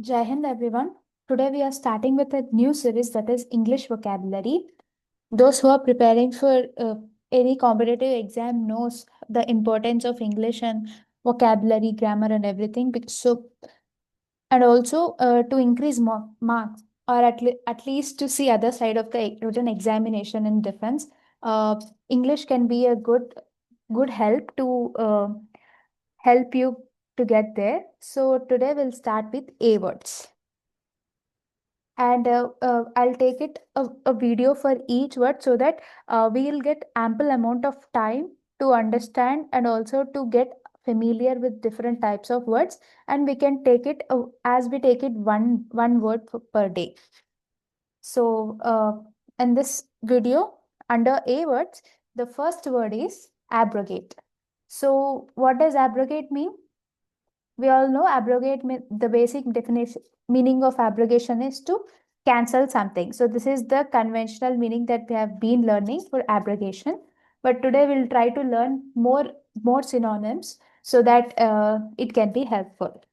Jai Hind, everyone. Today we are starting with a new series that is English vocabulary. Those who are preparing for any competitive exam knows the importance of English and vocabulary, grammar, and everything. So, and also to increase marks or at least to see other side of the written examination in defense, English can be a good help to help you to get there. So today we'll start with A words. And I'll take it a video for each word so that we'll get ample amount of time to understand and also to get familiar with different types of words, and we can take it as we take it one word per day. So in this video under A words, the first word is abrogate. So what does abrogate mean? We all know abrogate the basic definition meaning of abrogation is to cancel something. So this is the conventional meaning that we have been learning for abrogation. But today we'll try to learn more synonyms so that it can be helpful.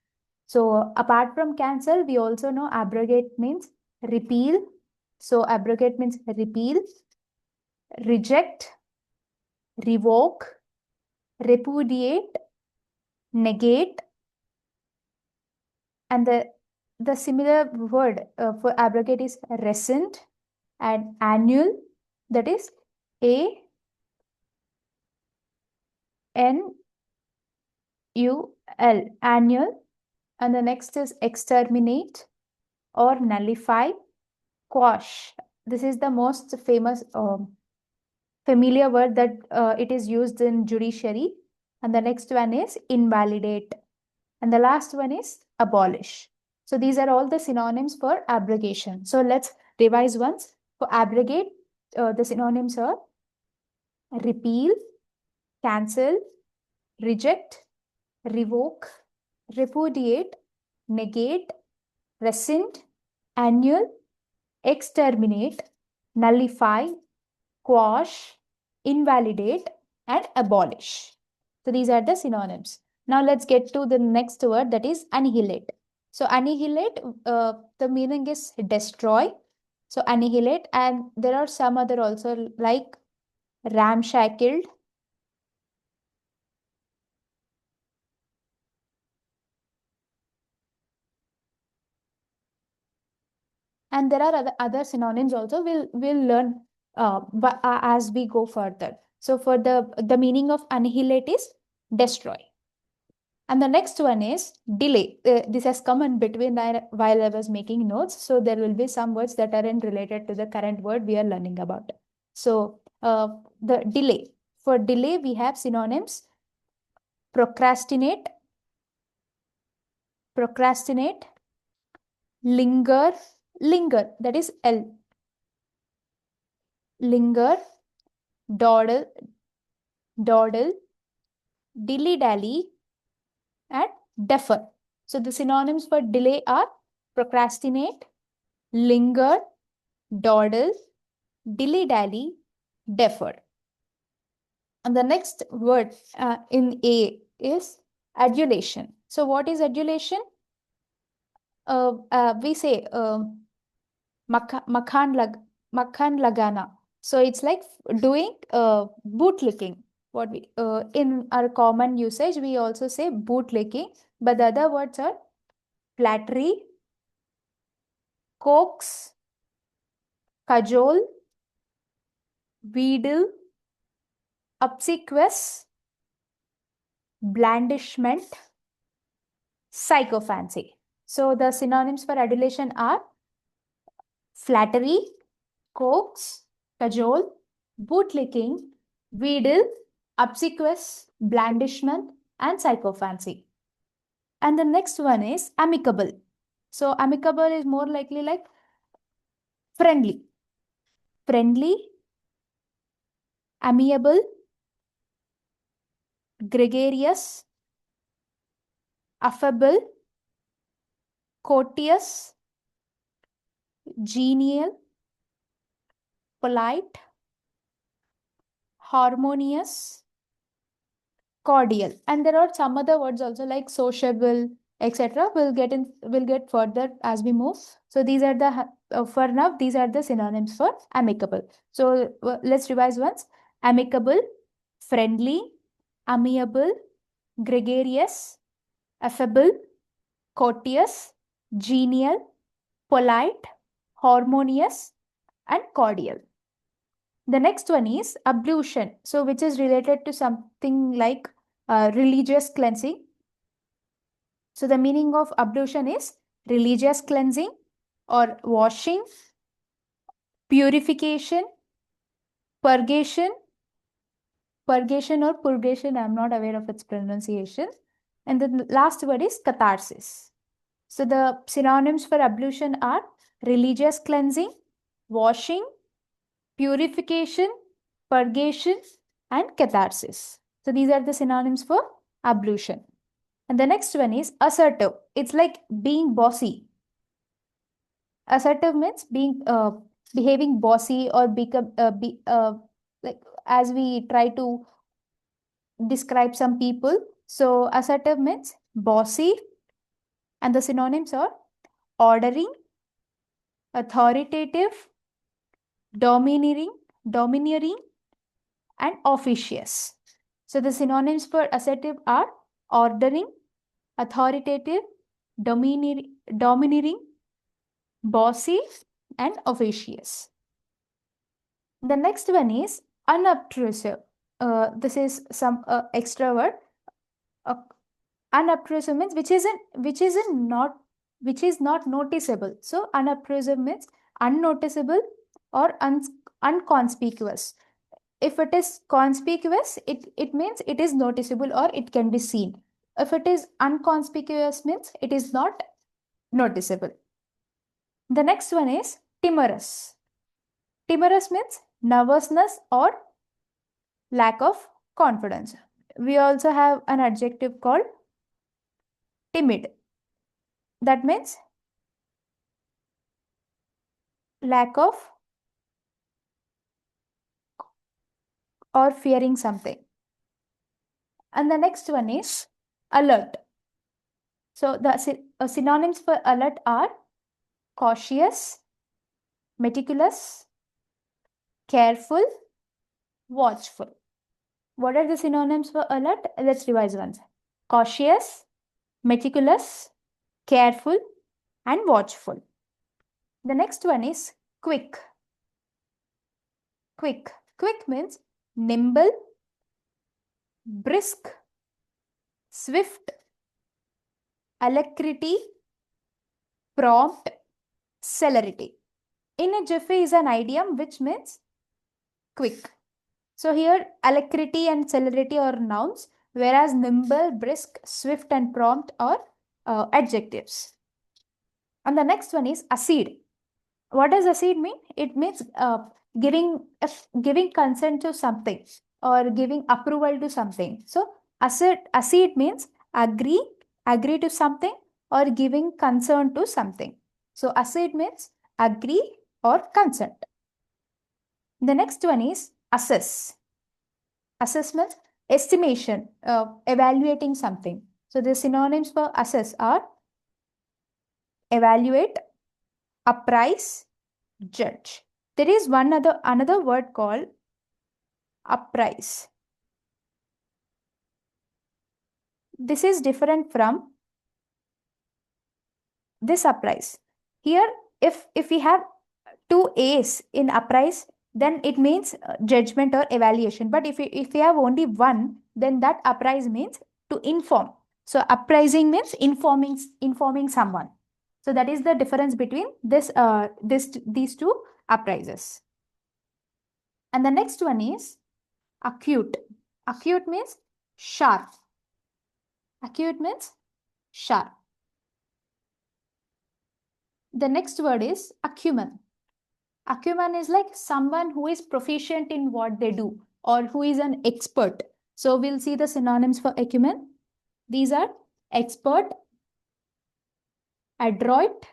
So apart from cancel, we also know abrogate means repeal. So abrogate means repeal, reject, revoke, repudiate, negate, and the similar word for abrogate is rescind, and annual, that is ANUL, annual. And the next is exterminate or nullify, quash. This is the most famous familiar word that it is used in judiciary. And the next one is invalidate. And the last one is abolish. So these are all the synonyms for abrogation. So let's revise once. For abrogate, the synonyms are repeal, cancel, reject, revoke, repudiate, negate, rescind, annul, exterminate, nullify, quash, invalidate, and abolish. So these are the synonyms. Now let's get to the next word, that is annihilate. So annihilate, the meaning is destroy. So annihilate, and there are some other also like ramshackled, and there are other synonyms also. We'll learn as we go further. So for the meaning of annihilate is destroy. And the next one is delay. This has come in between while I was making notes. So there will be some words that aren't related to the current word we are learning about. So the delay. For delay, we have synonyms procrastinate, procrastinate, linger, linger, that is L, linger, dawdle, dawdle, dilly-dally, and defer. So the synonyms for delay are procrastinate, linger, dawdle, dilly-dally, defer. And the next word in A is adulation. So what is adulation? We say makhan lagana. So it's like doing bootlicking. What we in our common usage we also say bootlicking, but the other words are flattery, coax, cajole, wheedle, obsequious, blandishment, sycophancy. So the synonyms for adulation are flattery, coax, cajole, bootlicking, wheedle, obsequious, blandishment, and sycophancy. And the next one is amicable. So amicable is more likely like friendly. Friendly, amiable, gregarious, affable, courteous, genial, polite, harmonious, cordial. And there are some other words also like sociable, etc. We'll get further as we move. So these are the for now these are the synonyms for amicable. So let's revise once. Amicable, friendly, amiable, gregarious, affable, courteous, genial, polite, harmonious, and cordial. The next one is ablution, so which is related to something like religious cleansing. So the meaning of ablution is religious cleansing or washing, purification, purgation, purgation or purgation, I'm not aware of its pronunciation. And the last word is catharsis. So the synonyms for ablution are religious cleansing, washing, purification, purgation, and catharsis. So these are the synonyms for ablution. And the next one is assertive. It's like being bossy. Assertive means being behaving bossy or become like as we try to describe some people. So assertive means bossy, and the synonyms are ordering, authoritative, domineering, and officious. So the synonyms for assertive are ordering, authoritative, domineering, bossy, and officious. The next one is unobtrusive. This is some extra word. Uh, Unobtrusive means which is not noticeable. So unobtrusive means unnoticeable or unconspicuous. If it is conspicuous, it means it is noticeable or it can be seen. If it is unconspicuous, means it is not noticeable. The next one is timorous. Timorous means nervousness or lack of confidence. We also have an adjective called timid. That means lack of or fearing something. And the next one is alert. So the synonyms for alert are cautious, meticulous, careful, watchful. What are the synonyms for alert? Let's revise once. Cautious, meticulous, careful, and watchful. The next one is quick. Quick. Quick means nimble, brisk, swift, alacrity, prompt, celerity. In a jiffy is an idiom which means quick. So here alacrity and celerity are nouns, whereas nimble, brisk, swift, and prompt are adjectives. And the next one is accede. What does accede mean? It means giving consent to something or giving approval to something. So accede means agree to something or giving consent to something. So accede means agree or consent. The next one is assess. Assessment, estimation, evaluating something. So the synonyms for assess are evaluate, appraise, judge. There is another word called appraise. This is different from this appraise. Here, if we have two A's in appraise, then it means judgment or evaluation. But if we have only one, then that appraise means to inform. So apprising means informing someone. So that is the difference between these two appraises. And the next one is acute. Acute means sharp. Acute means sharp. The next word is acumen. Acumen is like someone who is proficient in what they do or who is an expert. So we'll see the synonyms for acumen. These are expert, adroit,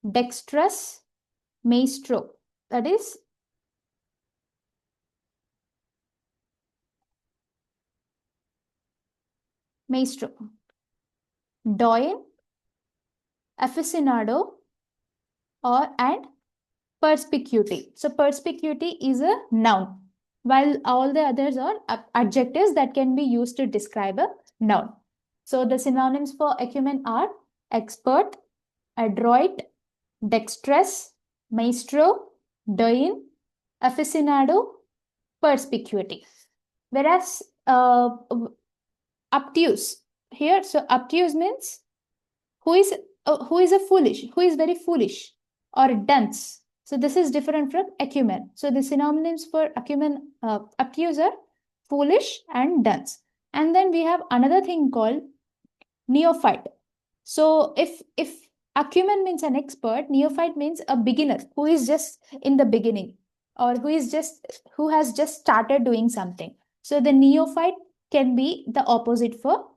dexterous, maestro. That is maestro, doyen, aficionado, or and perspicuity. So perspicuity is a noun, while all the others are adjectives that can be used to describe a noun. So the synonyms for acumen are expert, adroit, dexterous, maestro, doyen, aficionado, perspicuity. Whereas obtuse here, so obtuse means who is a foolish, who is very foolish, or dunce. So this is different from acumen. So the synonyms for acumen, obtuse are foolish and dunce. And then we have another thing called neophyte. So if acumen means an expert, neophyte means a beginner who is just in the beginning, or who has just started doing something. So the neophyte can be the opposite for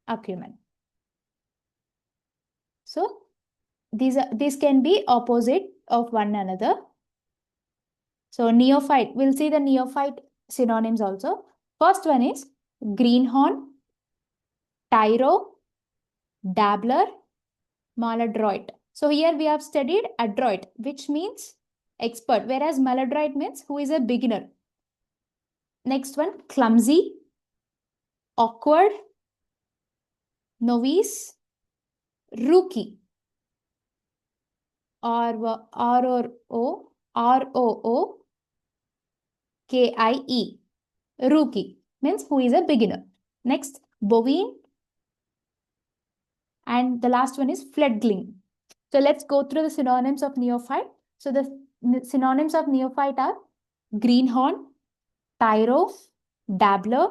acumen. So these can be opposite of one another. So neophyte, we'll see the neophyte synonyms also. First one is greenhorn, tyro, dabbler, maladroit. So here we have studied adroit, which means expert, whereas maladroit means who is a beginner. Next one, clumsy, awkward, novice, rookie, R-O-O-K-I-E, rookie means who is a beginner. Next, bovine, and the last one is fledgling. So let's go through the synonyms of neophyte. So the synonyms of neophyte are greenhorn, tyro, dabbler,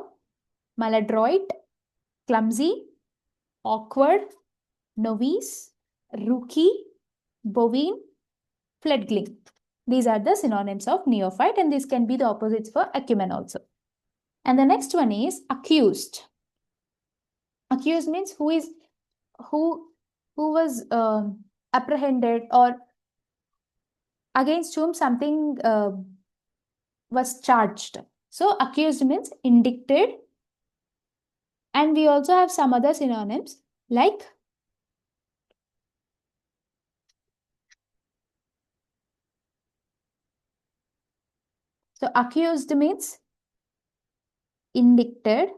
maladroit, clumsy, awkward, novice, rookie, bovine, fledgling. These are the synonyms of neophyte, and these can be the opposites for acumen also. And the next one is accused. Accused means who was apprehended, or against whom something was charged. So accused means indicted. And we also have some other synonyms like so accused means indicted.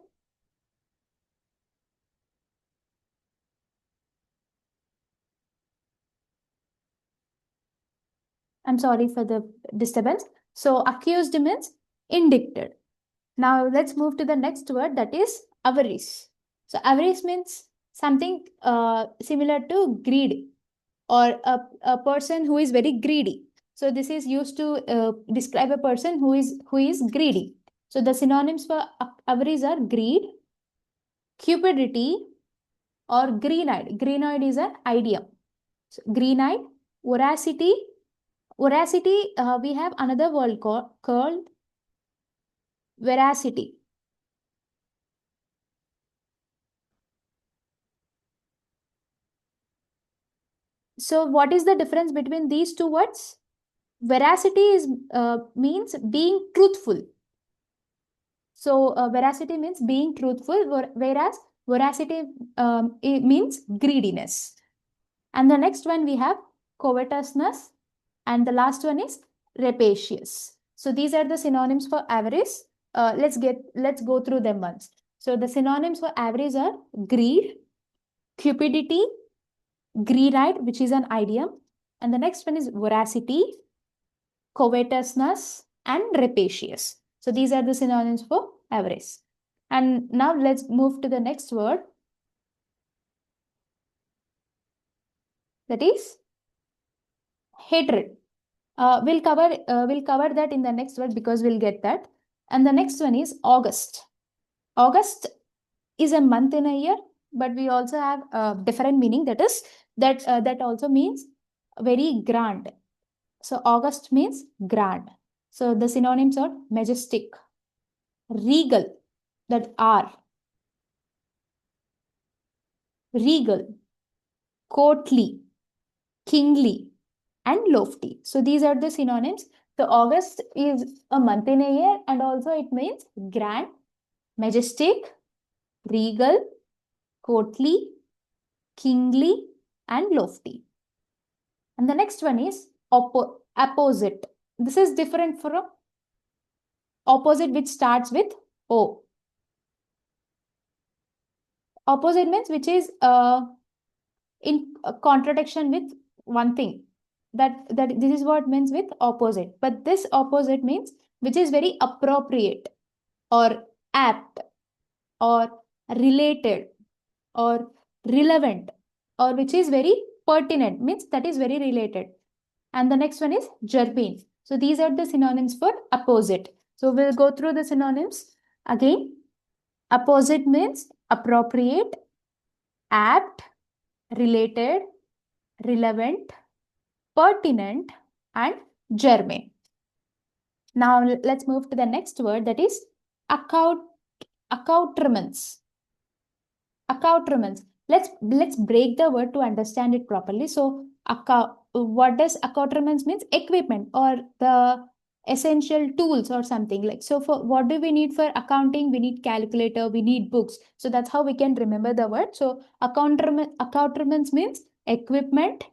I'm sorry for the disturbance. So accused means indicted. Now let's move to the next word, that is avarice. So avarice means something similar to greed, or a person who is very greedy. So this is used to describe a person who is greedy. So the synonyms for avarice are greed, cupidity, or green-eyed. Green-eyed is an idiom. So green-eyed, voracity. Voracity, we have another word called veracity. So what is the difference between these two words? Veracity is means being truthful. So veracity means being truthful, whereas voracity it means greediness. And the next one we have covetousness, and the last one is rapacious. So these are the synonyms for avarice. Let's go through them once. So the synonyms for avarice are greed, cupidity, greed-eyed, which is an idiom, and the next one is voracity, covetousness, and rapacious. So these are the synonyms for avarice. And now let's move to the next word, that is hatred. We'll cover that in the next word because we'll get that. And the next one is August. August is a month in a year, but we also have a different meaning, that is that also means very grand. So August means grand. So the synonyms are majestic, regal, that are regal, courtly, kingly, and lofty. So these are the synonyms. So August is a month in a year, and also it means grand, majestic, regal, courtly, kingly, and lofty. So these are the synonyms for August. And now let's move to the next word, that is September. September is a month in a year, but we also have a different meaning, that is that also means very grand. So August is a month in a year, and also it means grand, majestic, regal, courtly, kingly, and lofty. And the next one is opposite. This is different from opposite, which starts with O. Opposite means which is in contradiction with one thing. That this is what means with opposite. But this opposite means which is very appropriate or apt or related or relevant or which is very pertinent, means that is very related. And the next one is germane. So these are the synonyms for opposite. So we'll go through the synonyms again. Opposite means appropriate, apt, related, relevant, pertinent, and germane. Now let's move to the next word, that is accoutrements. Accoutrements. Let's break the word to understand it properly. So what does accoutrements means? Equipment or the essential tools or something like. So for what do we need for accounting? We need calculator, we need books. So that's how we can remember the word. So accoutrements means equipment,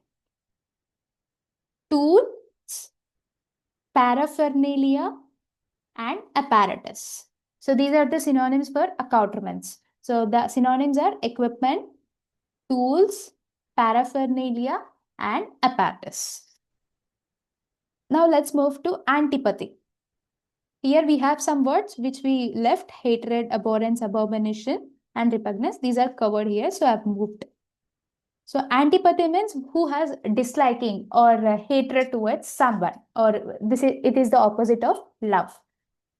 tools, paraphernalia, and apparatus. So these are the synonyms for accoutrements. So the synonyms are equipment, tools, paraphernalia, and apparatus. Now let's move to antipathy. Here we have some words which we left: hatred, abhorrence, abomination, and repugnance. These are covered here, so I've moved. So antipathy means who has disliking or hatred towards someone, or it is the opposite of love.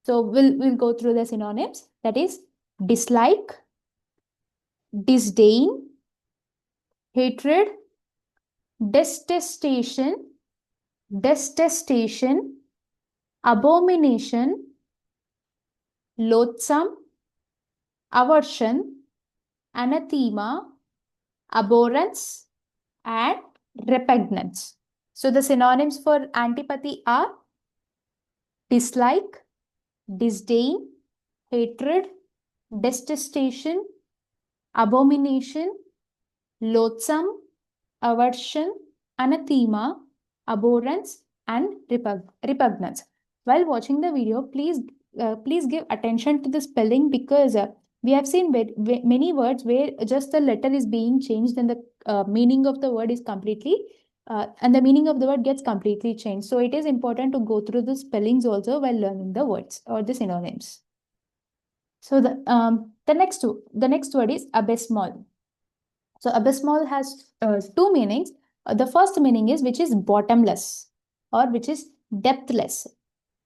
So we'll go through the synonyms. That is dislike, disdain, hatred, detestation, abomination, loathsome, aversion, anathema, abhorrence, and repugnance. So the synonyms for antipathy are dislike, disdain, hatred, detestation, abomination, loathsome, aversion, anathema, abhorrence, and repugnance. While watching the video, please give attention to the spelling, because we have seen many words where just the letter is being changed and the meaning of the word is completely and the meaning of the word gets completely changed. So it is important to go through the spellings also while learning the words or the synonyms. So the next word is abysmal. So abysmal has two meanings. The first meaning is which is bottomless, or which is depthless,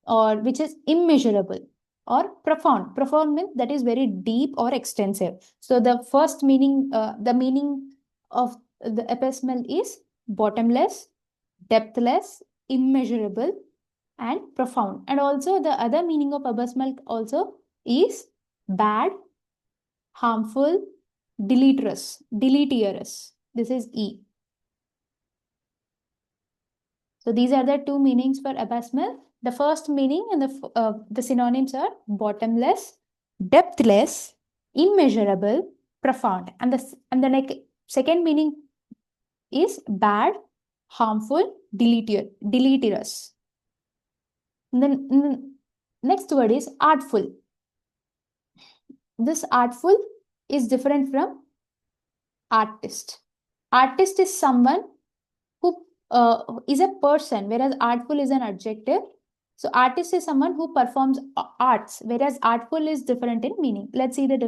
or which is immeasurable, or profound. Profound means that is very deep or extensive. So the first meaning, the meaning of the abysmal is bottomless, depthless, immeasurable, and profound. And also the other meaning of abysmal also is bad, harmful, deleterious. This is E. So these are the two meanings for abysmal. The first meaning and the synonyms are bottomless, depthless, immeasurable, profound. And the second meaning is bad, harmful, deleterious. And then the next word is artful. This artful is different from artist. Artist is someone who is a person, whereas artful is an adjective. So artist is someone who performs arts, whereas artful is different in meaning. Let's see what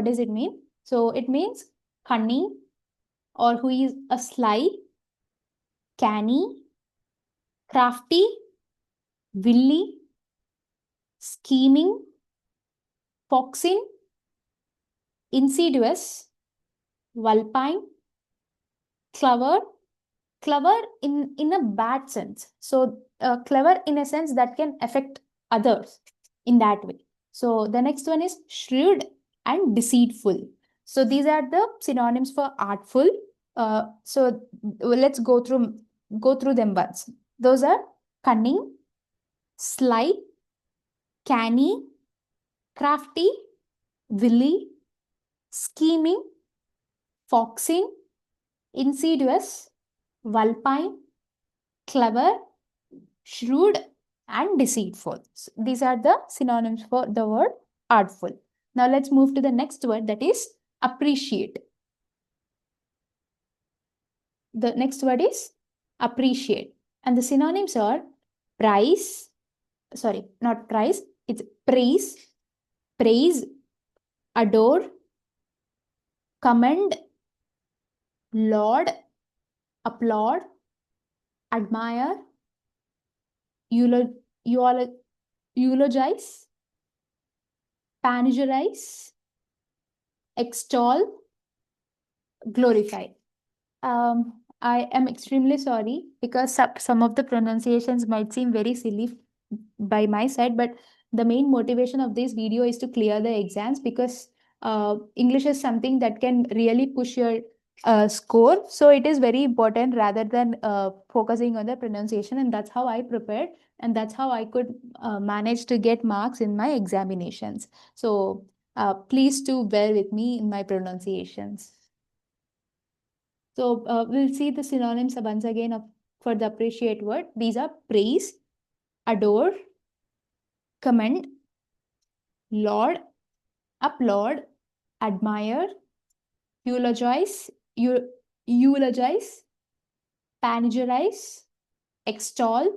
does it mean. So it means cunning, or who is a sly, canny, crafty, wily, scheming, foxing, insidious, vulpine, clever in a bad sense. So clever in a sense that can affect others in that way. So the next one is shrewd and deceitful. So these are the synonyms for artful. So let's go through them once. Those are cunning, sly, canny, crafty, wily, scheming, foxing, insidious, vulpine, clever, shrewd, and deceitful. So these are the synonyms for the word artful. Now let's move to the next word, that is appreciate. The next word is appreciate. And the synonyms are price, sorry, not price, it's praise, praise, adore, commend, laud, applaud, admire, eulogize, panegyrize, extol, glorify. I am extremely sorry because some of the pronunciations might seem very silly by my side, but the main motivation of this video is to clear the exams because English is something that can really push your score. So it is very important rather than focusing on the pronunciation, and that's how I prepared, and that's how I could manage to get marks in my examinations. So please do bear with me in my pronunciations. So we'll see the synonyms once again for the appreciate word. These are praise, adore, commend, laud, applaud, admire, eulogize, eulogize, panegyrize, extol,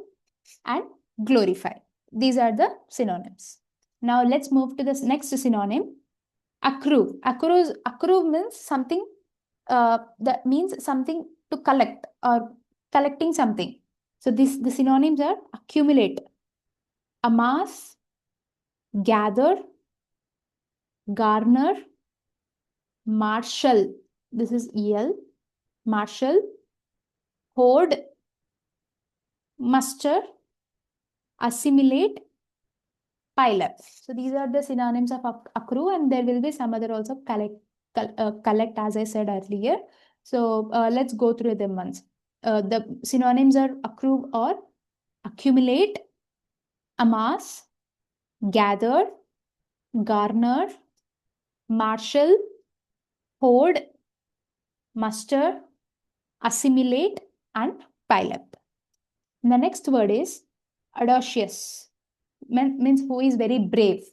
and glorify. These are the synonyms. Now let's move to the next synonym, accrue. Accrue means something that means something to collect or collecting something. So the synonyms are accumulate, amass, gather, garner, marshal. This is EL, marshal, hoard, muster, assimilate, pile up. So these are the synonyms of accrue, and there will be some other also collect as I said earlier. So let's go through them once. The synonyms are accrue or accumulate, amass, gather, garner, marshal, hoard, muster, assimilate, and pile up. The next word is audacious. Means who is very brave.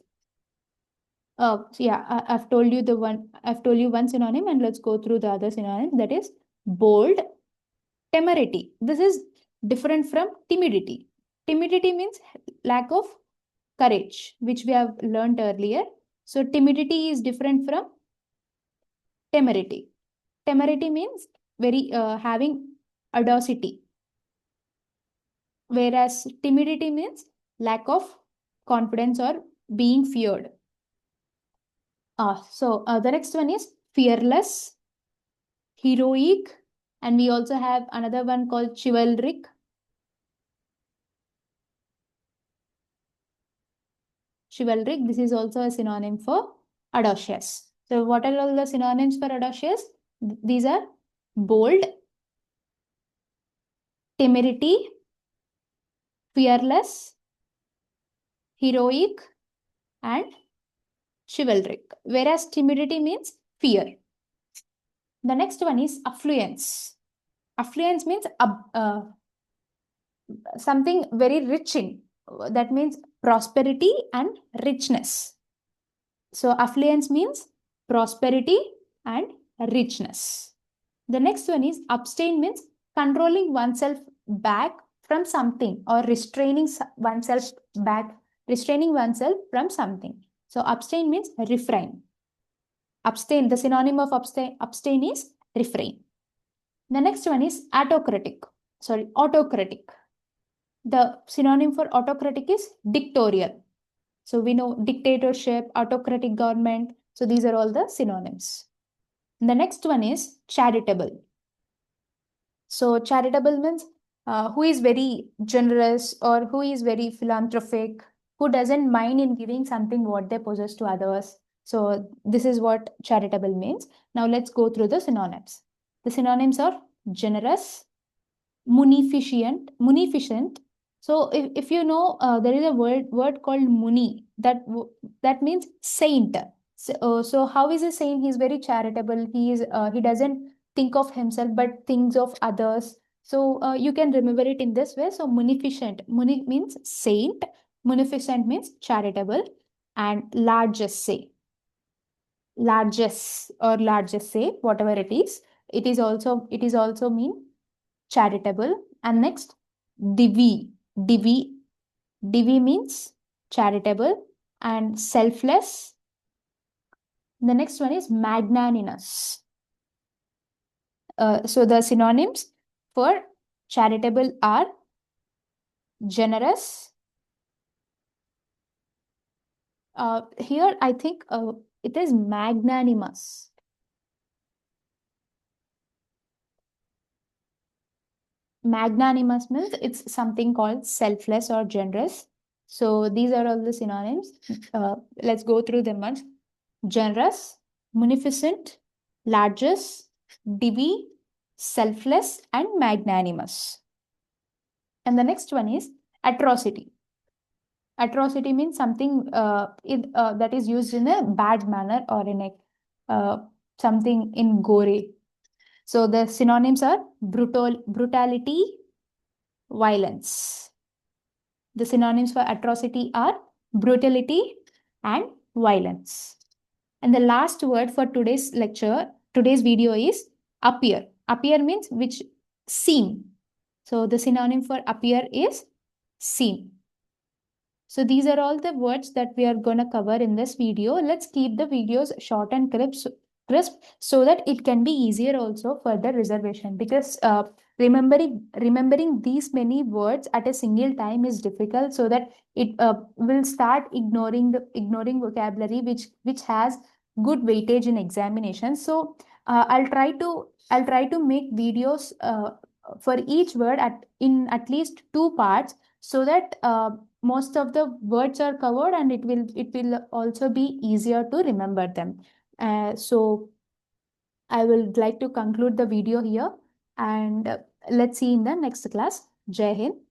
So yeah, I've told you one synonym, and let's go through the other synonym, that is bold, temerity. This is different from timidity. Timidity means lack of courage, which we have learned earlier. So timidity is different from temerity. Temerity means very having audacity, whereas timidity means lack of confidence or being feared. So the next one is fearless, heroic, and we also have another one called chivalric. Chivalric, this is also a synonym for audacious. So what are all the synonyms for audacious? These are bold, temerity, fearless, heroic, and chivalric. Whereas timidity means fear. The next one is affluence. Affluence means something very rich in. That means prosperity and richness. So affluence means prosperity and richness. The next one is abstain, means controlling oneself back from something or restraining oneself from something. So abstain means refrain. Abstain, the synonym of abstain is refrain. The next one is autocratic. The synonym for autocratic is dictatorial. So we know dictatorship, autocratic government. So these are all the synonyms. The next one is charitable. So charitable means who is very generous or who is very philanthropic, who doesn't mind in giving something what they possess to others. So this is what charitable means. Now let's go through the synonyms. The synonyms are generous, munificent. So if you know, there is a word called muni, that means saint. So how is he saying he's very charitable? He doesn't think of himself but thinks of others. So you can remember it in this way. So munificent, muni means saint, munificent means charitable, and largest or largest say, whatever it is also mean charitable. And next, divi, divi, divi means charitable and selfless. The next one is magnanimous. So the synonyms for charitable are generous. Here I think it is magnanimous. Magnanimous means it's something called selfless or generous. So these are all the synonyms. Let's go through them once. Generous, munificent, largest, divi, selfless, and magnanimous. And the next one is atrocity. Atrocity means something that is used in a bad manner or in a something in gore. So the synonyms are brutality, violence. The synonyms for atrocity are brutality and violence. And the last word for today's lecture, today's video is appear. Appear means which seem. So the synonym for appear is seem. So these are all the words that we are going to cover in this video. Let's keep the videos short and crisp so that it can be easier also for the reservation, because remembering these many words at a single time is difficult, so that it will start ignoring vocabulary which has good weightage in examination. So I'll try to make videos for each word in at least 2 parts, so that most of the words are covered and it will also be easier to remember them. So I will like to conclude the video here, and let's see in the next class. Jai Hind.